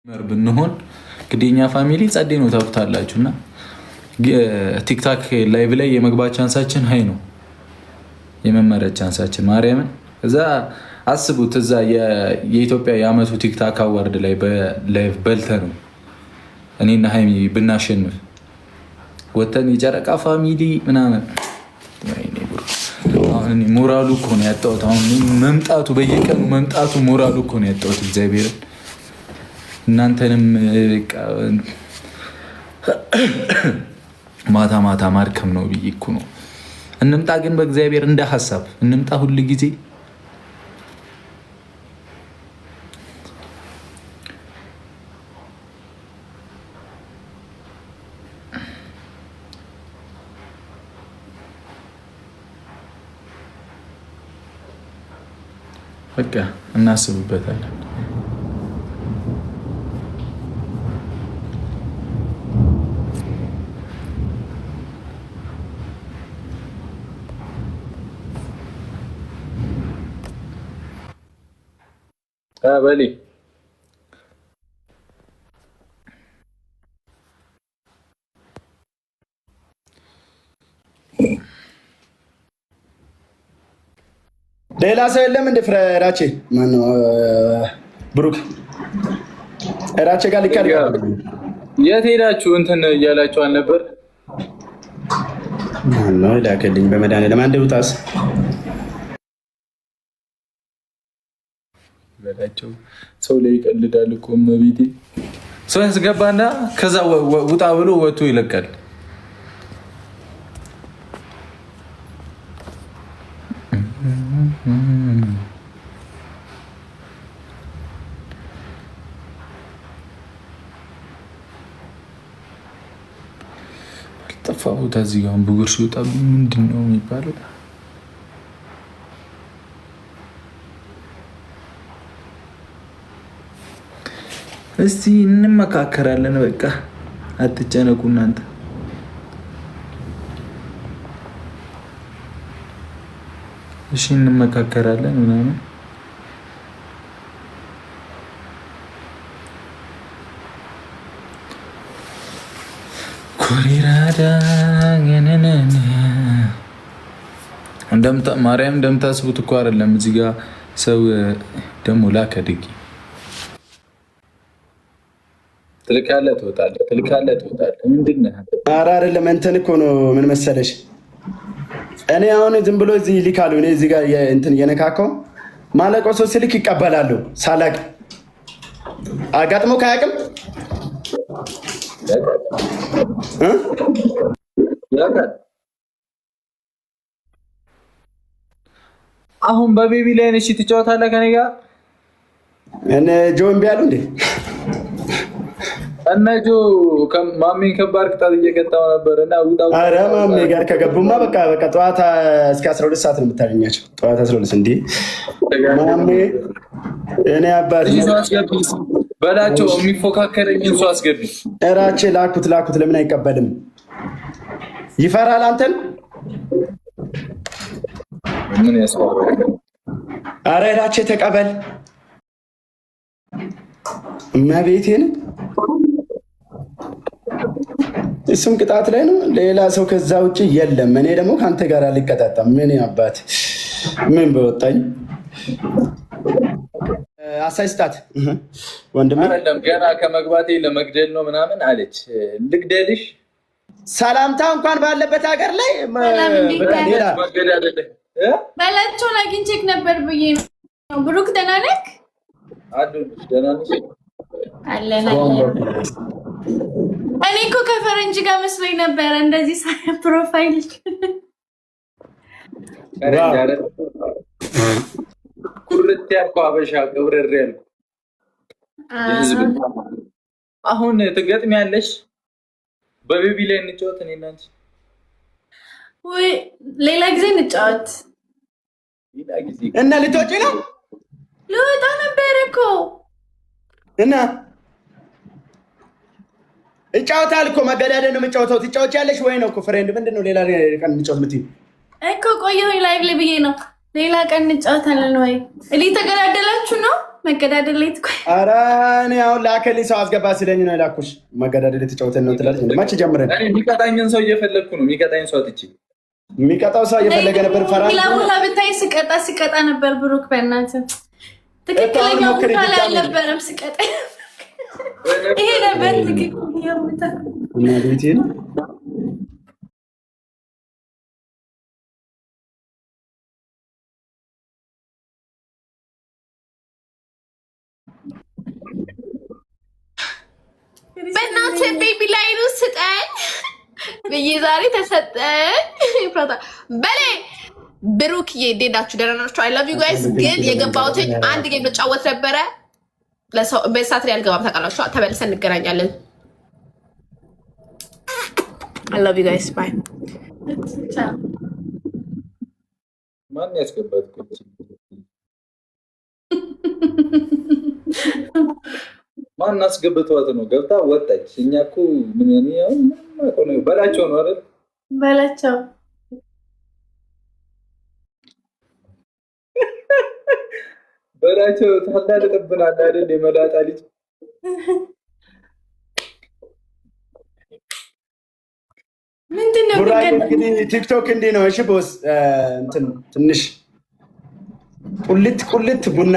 ብንሆን ግዴኛ ፋሚሊ ጸዴ ነው ታውቁታላችሁና ቲክታክ ላይቭ ላይ የመግባት ቻንሳችን ሃይ ነው። የመመረጥ ቻንሳችን ማርያምን እዛ አስቡት። እዛ የኢትዮጵያ የአመቱ ቲክታክ አዋርድ ላይ በላይቭ በልተ ነው እኔና ሃይሚ ብናሸንፍ ወተን የጨረቃ ፋሚሊ ምናምን አሁን ሞራሉ እኮ ነው ያጣሁት። አሁን መምጣቱ በየቀኑ መምጣቱ ሞራሉ እኮ ነው ያጣሁት እግዚአብሔርን እናንተንም ማታ ማታ ማርከም ነው ብዬ እኮ ነው። እንምጣ ግን በእግዚአብሔር እንደ ሀሳብ እንምጣ ሁሉ ጊዜ በቃ እናስብበታለን። በሊ ሌላ ሰው የለም እንደ ፍራቼ ማነው ብሩክ ራቼ ጋር ሊቀር የት ሄዳችሁ እንትን እያላችሁ አልነበር? ማነው ላከልኝ በመድኃኒዓለም አንድ ውጣስ በላቸው። ሰው ላይ ይቀልዳል እኮ እመቤቴ። ሰው ያስገባና ከዛ ውጣ ብሎ ወጥቶ ይለቃል። ጠፋ ቦታ እዚህ ጋር ብጉር ሲወጣብኝ ምንድን ነው የሚባለው? እስቲ እንመካከራለን። በቃ አትጨነቁ እናንተ። እሺ እንመካከራለን ምናምን ኮሪራዳ ገነነነ ማርያም እንደምታስቡት እኮ አይደለም። እዚህ ጋር ሰው ደግሞ ላከድጊ ትልካለህ ትወጣለህ፣ ትልካለህ ትወጣለህ። ምንድን ነህ? ኧረ አይደለም እንትን እኮ ነው። ምን መሰለሽ እኔ አሁን ዝም ብሎ እዚህ ይልካሉ። እኔ እዚህ ጋር እንትን እየነካከው ማለቆ ሰው ስልክ ይቀበላሉ። ሳላቅ አጋጥሞ ካያቅም አሁን በቤቢ ላይ ነሽ ትጫወታለህ ከኔ ጋር እነ ጆ እምቢ አሉ እንዴ? እነጆ ማሜን ከባድ ቅጣት እየቀጣው ነበር እና ውጣው። ኧረ ማሜ ጋር ከገቡማ በቃ ጠዋት እስከ 12 ሰዓት ነው የምታገኛቸው። ጠዋት 12 እንዴ ማሜ እኔ አባት በላቸው የሚፎካከረኝ እንሱ አስገቢ። እራቼ ላኩት ለምን አይቀበልም? ይፈራል አንተን ምን ያስፈራል? ኧረ እራቼ ተቀበል እመቤቴን። እሱም ቅጣት ላይ ነው። ሌላ ሰው ከዛ ውጭ የለም። እኔ ደግሞ ከአንተ ጋር አልቀጣጣም። ምን አባት ምን በወጣኝ አሳይስታት ወንድሜ አይደለም ገና ከመግባቴ ለመግደል ነው ምናምን አለች። ልግደልሽ ሰላምታ እንኳን ባለበት ሀገር ላይ በላቸውን አግኝቼክ ነበር ብዬ ነው። ብሩክ ደህና ነህ? አዱልሽ ደህና ነሽ? አለን። እኔ እኮ ከፈረንጅ ጋር መስሎኝ ነበረ እንደዚህ ፕሮፋይል ኩርት ያልኩ አበሻ ቅብረር ያልኩ የህዝብ አሁን ትገጥሚያለሽ። በቤቢ ላይ እንጫወት እኔ እና አንቺ። ወይ ሌላ ጊዜ እንጫወት። ሌላ ጊዜ እና ልትወጪ ነው? ልወጣ ነበር እኮ እና እጫወታል እኮ መገዳደል ነው የምጫወተው። ትጫወቻለሽ ወይ ነው እኮ ፍሬንድ። ምንድን ነው ሌላ ቀን እንጫወት የምትይው እኮ? ቆየሁኝ ላይቭ ላይ ብዬ ነው። ሌላ ቀን እንጫወታለን ወይ? እሊ ተገዳደላችሁ ነው? መገዳደል ላይ ትቆይ። ኧረ እኔ አሁን ላከልኝ ሰው አስገባ ስለኝ ነው የላኩሽ። መገዳደል የተጫወተን ነው ትላለች። መቼ ጀምረን? የሚቀጣኝን ሰው እየፈለግኩ ነው። የሚቀጣኝ ሰው አጥቼ የሚቀጣው ሰው እየፈለገ ነበር። ፈራ ሌላ ብታይ ስቀጣ ነበር። ብሩክ በእናትህ ትክክለኛው ቦታ ላይ አልነበረም ስቀጣ። ይሄ ነበር ትክክለኛው ቦታ እና ቤቴን በእናትህ ቤቢ ላይኑ ስጠኝ ብዬ ዛሬ ተሰጠኝ። በሌ ብሩክዬ እንዴት ናችሁ? ደህና ናችሁ? አይ ላቭ ዩ ጋይስ። ግን የገባሁትኝ አንድ ጌም ልጫወት ነበረ። በሰዓት ላይ አልገባም ታውቃላችሁ። ተመልሰን እንገናኛለን። አይ ላቭ ዩ ጋይስ ባይ። ማን ያስገባት? ማን አስገብቷት ነው? ገብታ ወጣች። እኛ እኮ ምን ነው በላቸው ነው አይደል? በላቸው በላቸው ታላልጥብናል አይደል? የመላጣ ልጅ ምንድነው? እንግዲህ ቲክቶክ እንዲህ ነው። እሺ ቦስ እንትን ትንሽ ቁልት ቡና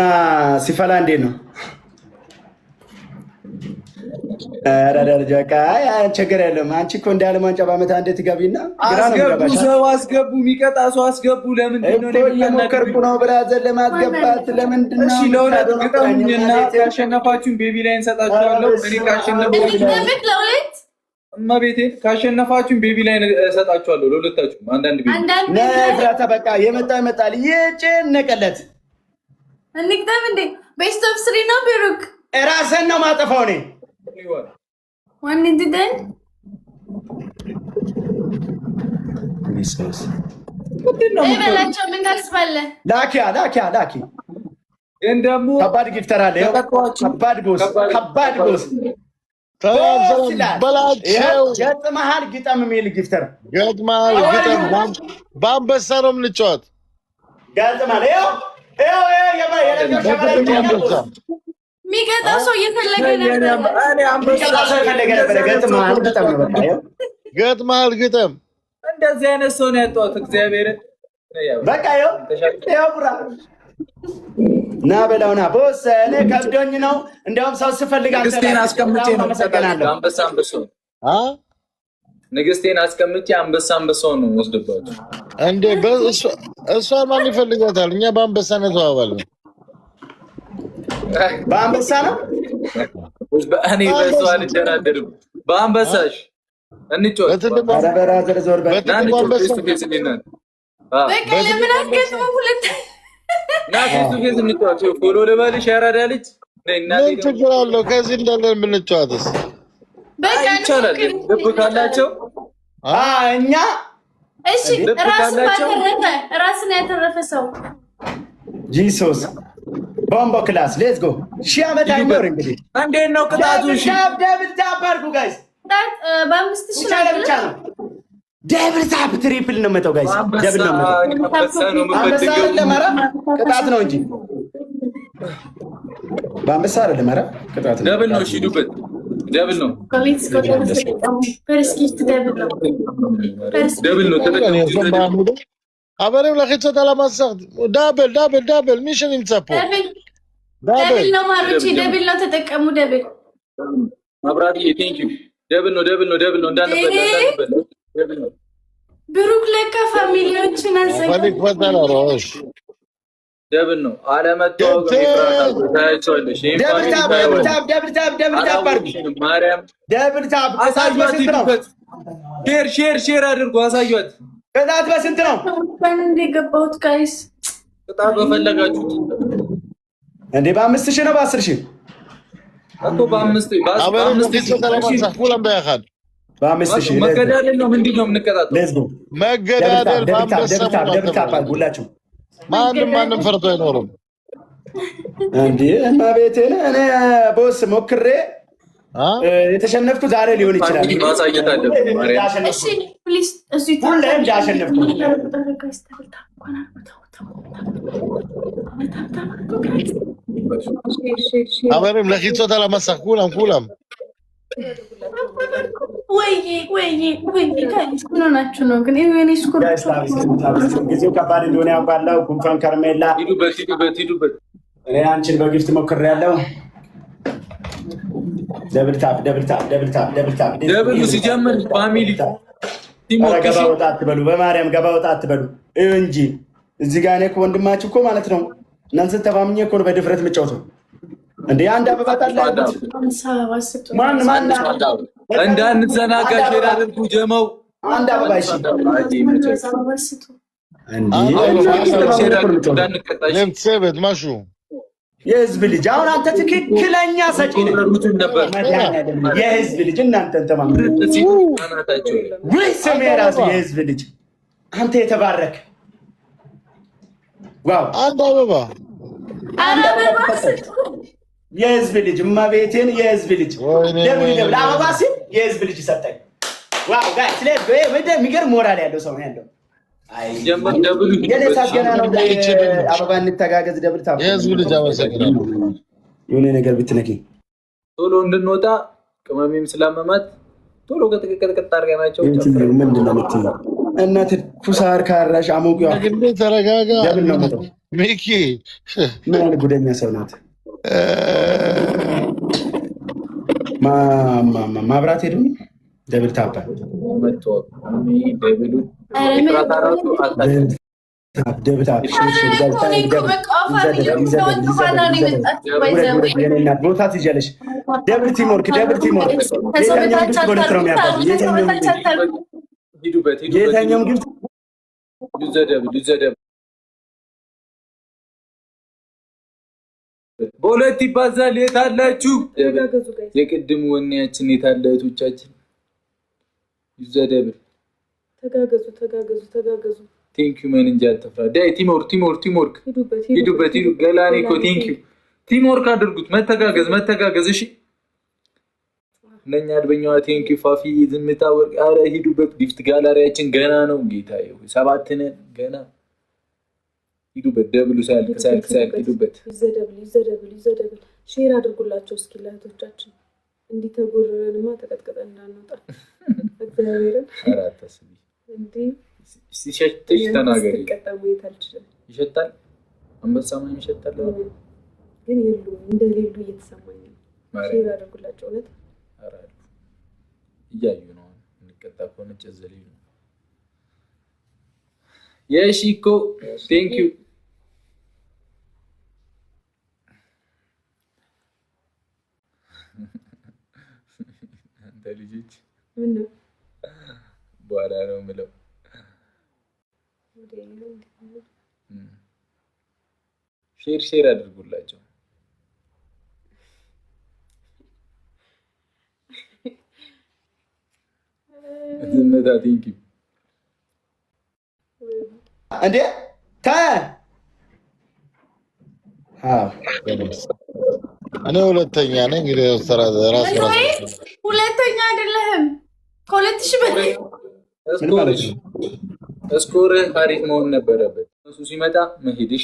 ሲፈላ እንዴት ነው? ችግር የለም። አንቺ እኮ እንደ ዓለም ዋንጫ በዓመት አንዴ ትገቢና አስገቡ፣ ሰው አስገቡ፣ የሚቀጣ ሰው አስገቡ። ለምንድን ነው እየሞከርኩ ነው ብራዘር ለማስገባት? ለምንድን ነው ለሁለት ግጠሙኝና ያሸነፋችሁን ቤቢ ላይ እንሰጣችኋለሁ። እኔ እመቤቴን ካሸነፋችሁን ቤቢ ላይ እሰጣችኋለሁ ለሁለታችሁ። አንዳንድ ቤቢ ፍራታ በቃ የመጣው ይመጣል። የጨነቀለት እንግጠም እንዴ ቤስት ኦፍ 3 ነው። ብሩክ ራስን ነው ማጠፋው እኔ ዋን እንድደን በላቸው። ምን ታስባለህ? ላኪ ግን ደግሞ ከባድ ጊፍተር አለ። ከባድ ቦስ በላቸው። ገጥመሃል ግጠም የሚል ጊፍተር ገጥመሃል ግጠም። በአንበሳ ነው የምንጫወት። ገጥመሃል የሚቀጣ ሰው እየፈለገ ነበር። ገጥመሃል ግጠም። እንደዚህ አይነት ሰው ነው ያጣሁት። እግዚአብሔር በቃ ቡራ ና በላውና ቦስ እኔ ከብዶኝ ነው። እንዲያውም ሰው ስፈልግ ንግስቴን አስቀምጬ ነው መሰገናለሁ። ንግስቴን አስቀምጬ አንበሳውን ነው ወስድባቸው እንዴ። እሷን ማን ይፈልጋታል? እኛ በአንበሳ ነው የተባባልነው። በአንበሳ ነው እኔ በእሱ አልደራደርም። በአንበሳሽ እንጫወት። ፎሎ ልበልሽ ያራዳ ልጅ ምን ችግር አለው? ከዚህ እንዳለን የምንጫወትስ ይቻላል። ልብ ካላቸው እኛ ራስን ያተረፈ ሰው ጂሶስ ቦምቦ ክላስ ሌትስ ጎ። ሺህ ዓመት አይኖር እንግዲህ እንዴት ነው ቅጣቱ? ደብል ታፕ አድርጉ ጋይስ። በአምስት ሺህ ብቻ ነው። ደብል ታፕ ትሪፕል ነው መተው ጋይስ። ደብል ነው መተው። አንበሳ አይደለም ኧረ ቅጣት ነው እንጂ በአንበሳ አይደለም ኧረ ቅጣት ነው። ደብል ነው። እሺ ሂዱበት። ደብል ነው። ደብል ነው። አበሬው ለክቸት አላማሳት ዳብል ሚሽን ይምጻፖ ደብል ነው ማሮቼ፣ ደብል ነው ተጠቀሙ። ደብል ማብራሪ ቴንክ ዩ። ደብል ነው እንዳንበል ደብል ነው። ብሩክ ለካ ፋሚሊዎችን አዘጋጅ ደብል ነው። አለመታወቅ ታያቸዋለሽ። ደብል ታፕ ማርያም ደብል ታፕ ሼር አድርጎ አሳዩት። ቅጣት በስንት ነው የገባሁት ጋይስ? ቅጣት በፈለጋችሁት እንዴ በ5000 ነው በ10000 እኮ በ5000 መገዳደል ነው። ምንድን ነው የምንቀጣጠለው? መገዳደል ደብል ታፕ ሁላችሁ። ማንም ፈርቶ አይኖርም እንዴ እማቤቴን እኔ ቦስ ሞክሬ የተሸነፍኩ ዛሬ ሊሆን ይችላል። ማሳየት አለብን። እሺ ፕሊዝ ሁሌም እንዳሸነፍኩ חברים, לכי צות על המסך, כולם. ጊዜው ከባድ እንደሆነ ያውቃለሁ። ጉንፋን ከረሜላ ሂዱበት። እኔ አንቺን በጊፍት ሞክሬያለሁ። ደብል ታፕ ደብሉ ሲጀምር ፋሚሊ ገባ ወጣ አትበሉ፣ በማርያም ገባ ወጣ አትበሉ እንጂ እዚህ ጋር እኔ እኮ ወንድማችሁ እኮ ማለት ነው። እናንተን ተማምኜ እኮ ነው በድፍረት የምጫወተው። እንዴ አንድ አበባ ታላችሁ ማን እንዳንዘናጋ ሼር አድርጉ ጀመው። አንድ አበባ እሺ צוות, משהו. የህዝብ ልጅ አሁን አንተ ትክክለኛ ሰጪ ነህ። የህዝብ ልጅ እናንተን ተማምኜ ወይ ስሜ ራሱ የህዝብ ልጅ አንተ የተባረክ ዋው አንድ አበባ የህዝብ ልጅ እመቤቴን የህዝብ ልጅ ደብል አበባ ሲል የህዝብ ልጅ ሰጠኝ። ዋው ጋይ ስለዚህ የሚገርም ሞራል ያለው ሰው ነው ያለው። አይ ደብል የለሳት ገና ነው። አበባ እንተጋገዝ ደብል ታብ የህዝብ ልጅ አመሰግናለሁ። የሆነ ነገር ብትነኪ ቶሎ እንድንወጣ ቅመሜም ስላመማት ቶሎ ከጥቀጥቀጥ አድርገናቸው ምንድን ነው የምትይው? እናት ኩሳር ካራሽ አሞቂዋ ግን ተረጋጋ ሚኪ። ምን አይነት ጉደኛ ሰው ናት? ማብራት ሄዱ ደብል ታባ ቦታ ትይዣለሽ። ደብል ቲምወርክ የትኛውም ግብት በሁለት ይባዛል። የት አላችሁ? የቅድሙ ወኔያችን የት አለ? እህቶቻችን ይዘደብል ተጋገዙ። ቴንክ ዩ ምን እንጃ አትፍራ። ዳይ ቲምወርክ ሂዱበት። ገላኔ እኮ ቴንክ ዩ ቲምወርክ አድርጉት። መተጋገዝ እሺ። እነኛ አድበኛዋ ቴንክ ዩ ፋፊ ዝምታ ወርቅ። አረ ሂዱበት። ጊፍት ጋላሪያችን ገና ነው ጌታዬ፣ 7 ነን ገና። ሂዱበት። ደብሉ ሳያልቅ ሂዱበት። ይዘደብል ሼር አድርጉላቸው እስኪ ለእህቶቻችን። እንዲህ ተጎረረንማ ተቀጥቀጠ እንዳንወጣ እግዚአብሔርን አራተስቢ እንዴ ሲሸትሽ ተናገሪ። ይሸታል አንበሳ ምን ይሸታል? ግን እንደሌሉ እየተሰማኝ ነው። ሼር አድርጉላቸው። እውነት አራሉ እያዩ ነው። እንቀጣ ከሆነ ጨዘሊ ነው። የሺኮ ቴንክ ዩ ልጆች ምን ነው በኋላ ነው የምለው። ሼር አድርጉላቸው። ዝምታ ቴንክ ዩ እንዴ እኔ ሁለተኛ ነኝ። እንግዲህ ራስ ሁለተኛ አይደለህም። ከ2000 በላይ ስኮር አሪፍ መሆን ነበረበት። እሱ ሲመጣ መሄድሽ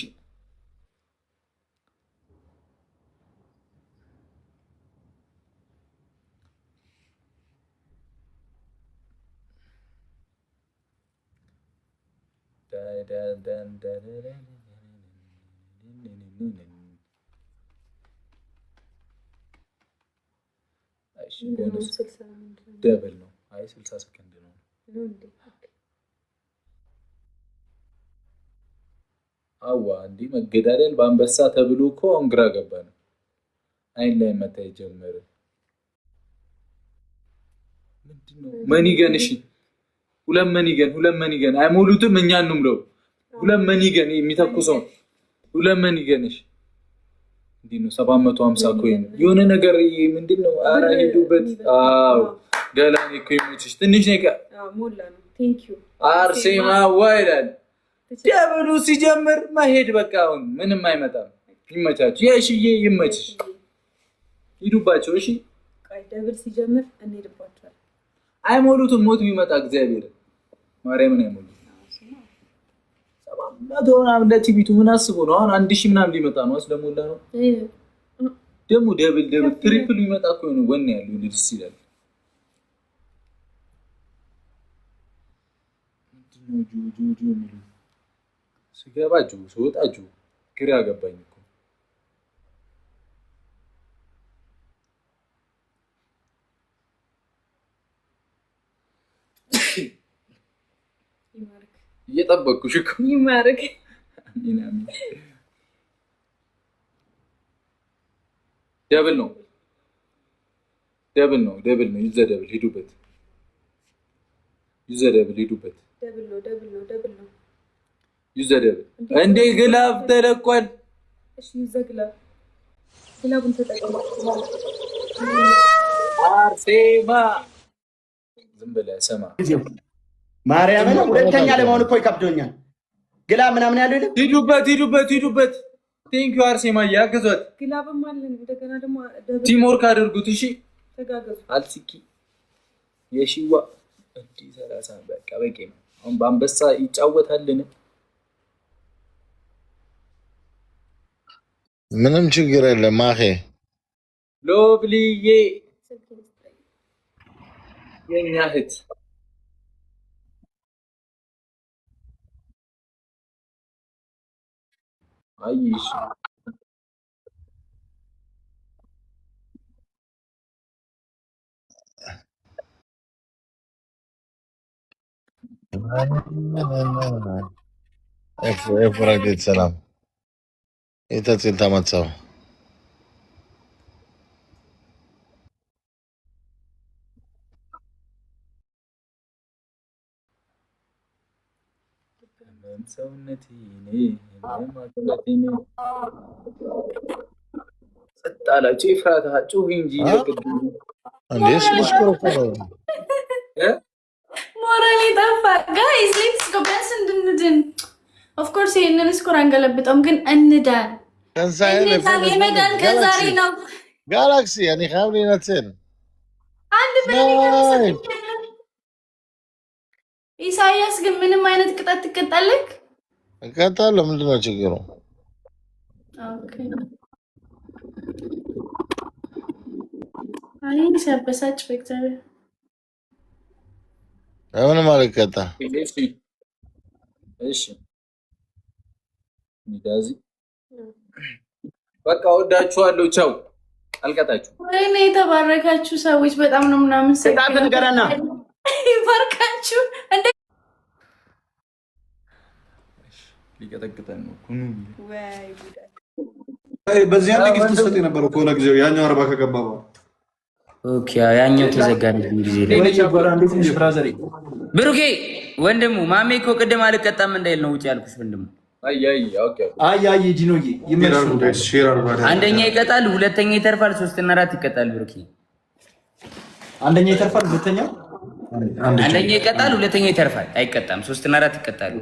ደብል ነው። አይ 60 ሰከንድ ነው። አዋ እንዲህ መገዳደል በአንበሳ ተብሎ እኮ አሁን ግራ ገባን። አይን ላይ መታየት ጀመረ። ምንድነው መኒገን? እሺ ሁለት መኒገን አይሞሉትም። እኛ እንምለው። ሁለት መኒገን የሚተኩሰው ሁለት መኒገን። እሺ እንዴ ነው 750 ኮይን የሆነ ነገር ምንድነው? አራ ሄዱበት። አዎ ገላኔ ኮይኖች ትንሽ ነገር ሞላ ነው። ቴንክ ዩ አርሴማ ዋይላል ደብሉ ሲጀምር መሄድ በቃ አሁን ምንም አይመጣም። ይመቻችሁ። የሺዬ ይመችሽ። ሂዱባቸው። እሺ ደብል ሲጀምር እንሄድባቸዋለን። አይሞሉትም። ሞት ቢመጣ እግዚአብሔር ማርያምን አይሞሉ 700 ምናምን ለቲቪቱ ምን አስቦ ነው አሁን 1000 ምናምን ሊመጣ ነው አስለሞላ ነው ደግሞ ደብል ትሪፕል ሊመጣ እኮ ነው ወን ያለው ልጅ ይላል ጁ ስገባ ጁ ስወጣ ጁ ግራ ገባኝ እኮ እየጠበቅኩሽ እኮ ይማረክ ደብል ነው ይዘደብል ሂዱበት ደብል ነው ይዘደብል እንዴ ግላብ ተለቋል እሺ ግላቡን ተጠቀሙ አርሴማ ዝም ብለህ ስማ ማርያምን ሁለተኛ ለመሆን እኮ ይከብዶኛል ግላ ምናምን ያለው ይልም ሂዱበት ቴንክ ዩ አርሴማ ያገዟት ግላብም አለን እንደገና ደግሞ ቲምወርክ አድርጉት እሺ ተጋገዙ አልሲኪ የሺዋ እንዲ 30 በቃ በቂ ነው አሁን በአንበሳ ይጫወታልን ምንም ችግር የለም ማሄ ሎብሊዬ የኛ እህት አይሽ ኤፍራይት ሰላም የተጽል ተመጻው ሰውነቴ ማከለቴ ሰጣላችሁ ይፍራታ ጩህ እንጂ ለቅድም እንዴስ መስኮት ሞራሌ ጠፋ ጋይስ ሌትስ ጎ ቢያንስ እንድንድን ኦፍ ኮርስ ይሄንን ስኮር አንገለብጠውም ግን እንዳን የመዳን ከዛሬ ነው ጋላክሲ ያኔ ኻምሊ ነትን አንድ በላይ ኢሳያስ ግን ምንም አይነት ቅጣት ትቀጣለህ እቀጣለሁ ምንድነው ችግሩ ኦኬ አይን ሲያበሳጭ በእግዚአብሔር ምንም አልቀጣ እሺ ሚዳዚ በቃ ወዳችኋለሁ ቻው አልቀጣችሁ ወይኔ የተባረካችሁ ሰዎች በጣም ነው ምናምን ቅጣት ንገረና ይባርካችሁ እንደ ሊቀጠቅጠን ነው ኩኑ ወይ ጉዳ በዚህ አንድ ጊፍት ሰጥ የነበረው ከሆነ ጊዜው ያኛው 40 ከገባ በኋላ ኦኬ ያኛው ተዘጋን ጊዜ ብሩኬ ወንድሙ ማሜ እኮ ቅድም አልቀጣም እንዳይል ነው ውጪ ያልኩሽ ወንድሙ አይ ዲኖዬ ይመርሱ አንደኛ ይቀጣል ሁለተኛ ይተርፋል ሶስተኛ አራት ይቀጣል ብሩኬ አንደኛ ይተርፋል ሁለተኛ አንደኛ ይቀጣል ሁለተኛ ይተርፋል አይቀጣም ሶስተኛ አራት ይቀጣሉ